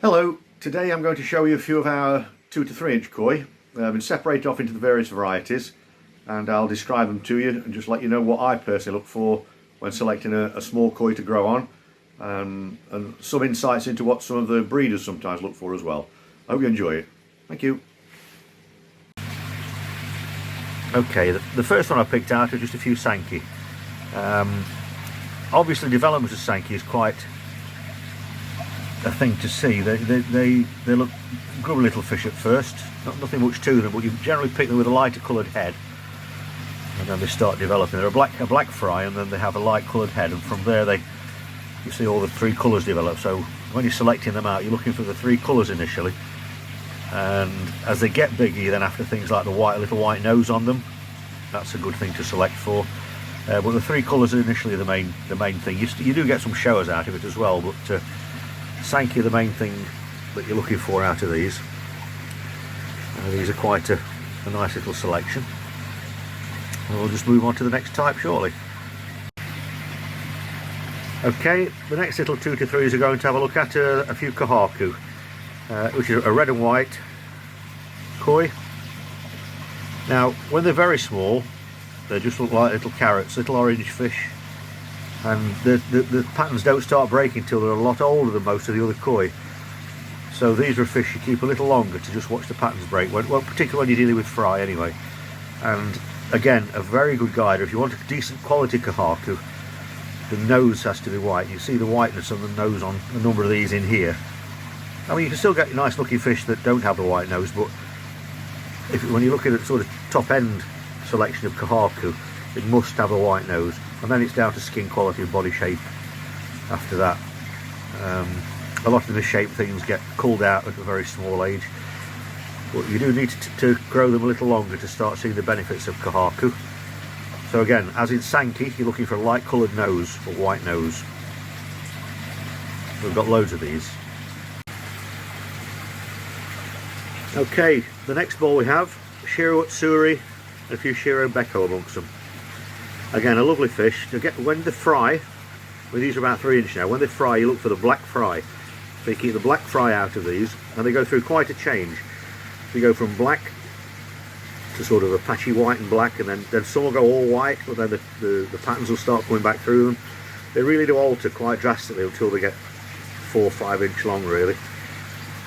Hello, today I'm going to show you a few of our 2 to 3 inch koi. They've been separated off into the various varieties and I'll describe them to you and just let you know what I personally look for when selecting a small koi to grow on, and some insights into what some of the breeders sometimes look for as well. I hope you enjoy it. Thank you. Okay, the first one I picked out are just a few Sankey. Obviously development of Sankey is quite a thing to see. They look grubby little fish at first, nothing much to them, but you generally pick them with a lighter coloured head and then they start developing. They're a black fry and then they have a light coloured head, and from there you see all the 3 colours develop. So when you're selecting them out, you're looking for the 3 colours initially, and as they get bigger you're then after things like the little white nose on them. That's a good thing to select for. But the 3 colours are initially the main thing. You do get some showers out of it as well, but Sankey are the main thing that you're looking for out of these. These are quite a nice little selection. And we'll just move on to the next type shortly. Okay, the next little 2 to 3s are going to have a look at a few Kohaku, which is a red and white koi. Now, when they're very small, they just look like little carrots, little orange fish, and the patterns don't start breaking until they're a lot older than most of the other koi. So these are fish you keep a little longer to just watch the patterns break, well, particularly when you're dealing with fry anyway. And again, a very good guide. If you want a decent quality Kohaku, the nose has to be white. You see the whiteness on the nose on a number of these in here. I mean, you can still get nice looking fish that don't have the white nose, but when you're looking at sort of top end selection of Kohaku, it must have a white nose, and then it's down to skin quality and body shape after that. A lot of the shape things get culled out at a very small age, but you do need to grow them a little longer to start seeing the benefits of Kohaku. So again, as in Sankey, you're looking for a light coloured nose or white nose. We've got loads of these. Okay, the next ball we have Shiro Atsuri and a few Shiro Beko amongst them. Again, a lovely fish. When they fry, well, these are about 3 inch now, when they fry you look for the black fry. So you keep the black fry out of these, and they go through quite a change. They go from black to sort of a patchy white and black, and then some will go all white, but then the patterns will start coming back through them. They really do alter quite drastically until they get 4 or 5 inch long really.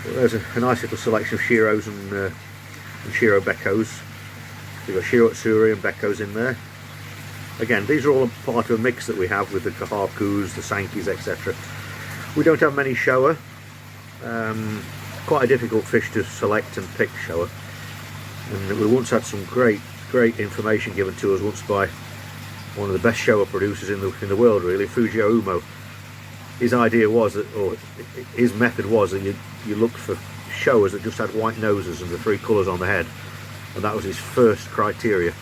But there's a nice little selection of Shiros and Shiro Bekos. We've got Shiro Atsuri and Bekos in there. Again, these are all part of a mix that we have with the Kohakus, the Sankeys, etc. We don't have many shower. Quite a difficult fish to select and pick shower. And we once had some great information given to us once by one of the best shower producers in the world, really, Fujio Umo. His idea was that, or his method was that you looked for showers that just had white noses and the 3 colours on the head, and that was his first criteria.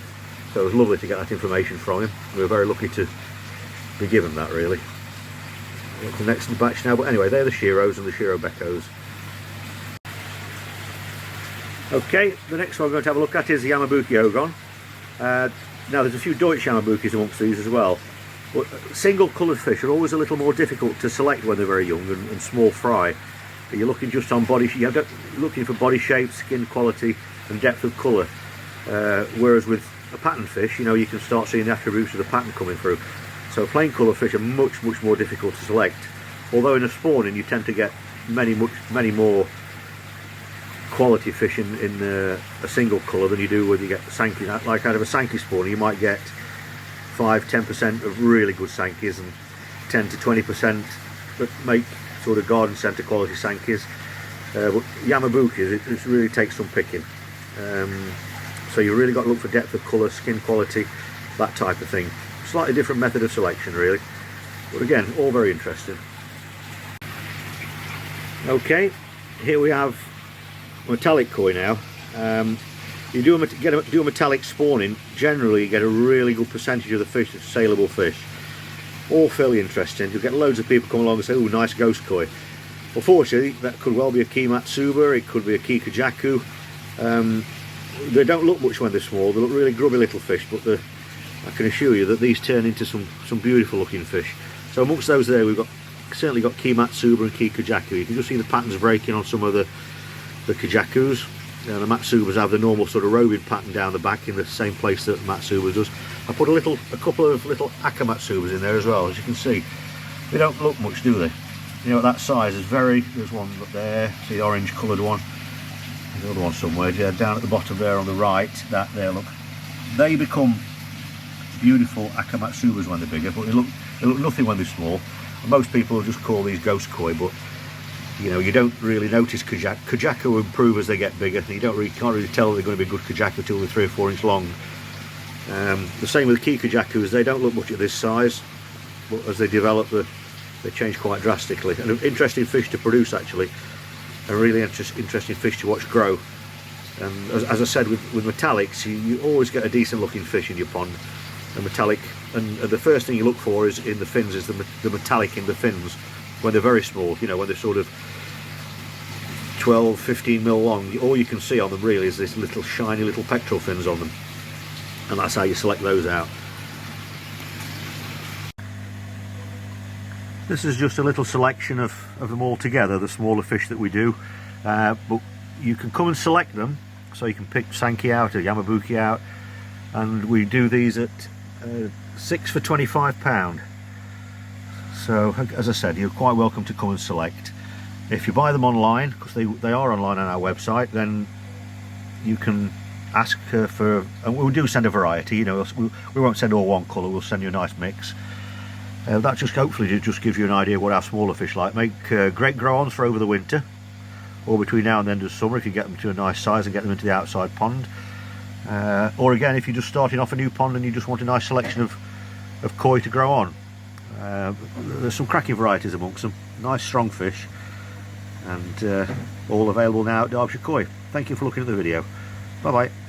So it was lovely to get that information from him. We were very lucky to be given that, really. The next batch now, but anyway, they're the Shiros and the Shiro Bekos. Okay, the next one we're going to have a look at is the Yamabuki Yogan. Now there's a few Deutsch Yamabukis amongst these as well. But single coloured fish are always a little more difficult to select when they're very young and small fry. You're looking just on body, you're looking for body shape, skin quality and depth of colour. Whereas with a pattern fish, you can start seeing the attributes of the pattern coming through. So plain colour fish are much more difficult to select. Although in a spawning you tend to get many more quality fish in a single colour than you do when you get Sankey. Like out of a Sankey spawning you might get 5–10% of really good Sankeys and 10 to 20% that make sort of garden centre quality Sankeys. But Yamabukis, it really takes some picking. So you really got to look for depth of colour, skin quality, that type of thing. Slightly different method of selection really, but again, all very interesting. Okay, here we have metallic koi now. You do a metallic spawning, generally you get a really good percentage of the fish that's saleable fish. All fairly interesting. You'll get loads of people come along and say, oh, nice ghost koi. Unfortunately, that could well be a Kimatsuba, it could be a Kikajaku. They don't look much when they're small, they look really grubby little fish, but I can assure you that these turn into some beautiful looking fish. So amongst those there we've got certainly got Kimatsuba and Kikujaku. You can just see the patterns breaking on some of the Kajakus. The Matsubas have the normal sort of robing pattern down the back in the same place that Matsubas does. I put a couple of little Akamatsubas in there as well. As you can see, they don't look much, do they? You know, at that size is there's one up there, the orange coloured one. There's another one somewhere, yeah, down at the bottom there on the right, that there, look. They become beautiful Akamatsubas when they're bigger, but they look nothing when they're small. And most people will just call these ghost koi, but you know, you don't really notice Kajaku. Kajaku improve as they get bigger. You can't really tell they're going to be good Kajaku until they're 3 or 4 inch long. The same with Kikujakus, they don't look much at this size, but as they develop, they change quite drastically. And an interesting fish to produce, actually. A really interesting fish to watch grow. And as I said, with metallics, you always get a decent looking fish in your pond. A metallic, and the first thing you look for is in the fins is the metallic in the fins when they're very small. You know, when they're sort of 12-15 mil long, all you can see on them really is this little shiny little pectoral fins on them, and that's how you select those out. This is just a little selection of them all together, the smaller fish that we do, but you can come and select them, so you can pick Sankey out or Yamabuki out, and we do these at 6 for £25. So as I said, you're quite welcome to come and select. If you buy them online, because they are online on our website, then you can ask for, and we do send a variety, you know, we won't send all one colour, we'll send you a nice mix. That just hopefully just gives you an idea of what our smaller fish like. Make great grow-ons for over the winter, or between now and the end of summer if you get them to a nice size and get them into the outside pond. Or again, if you're just starting off a new pond and you just want a nice selection of koi to grow on. There's some cracking varieties amongst them, nice strong fish, and all available now at Derbyshire Koi. Thank you for looking at the video. Bye bye.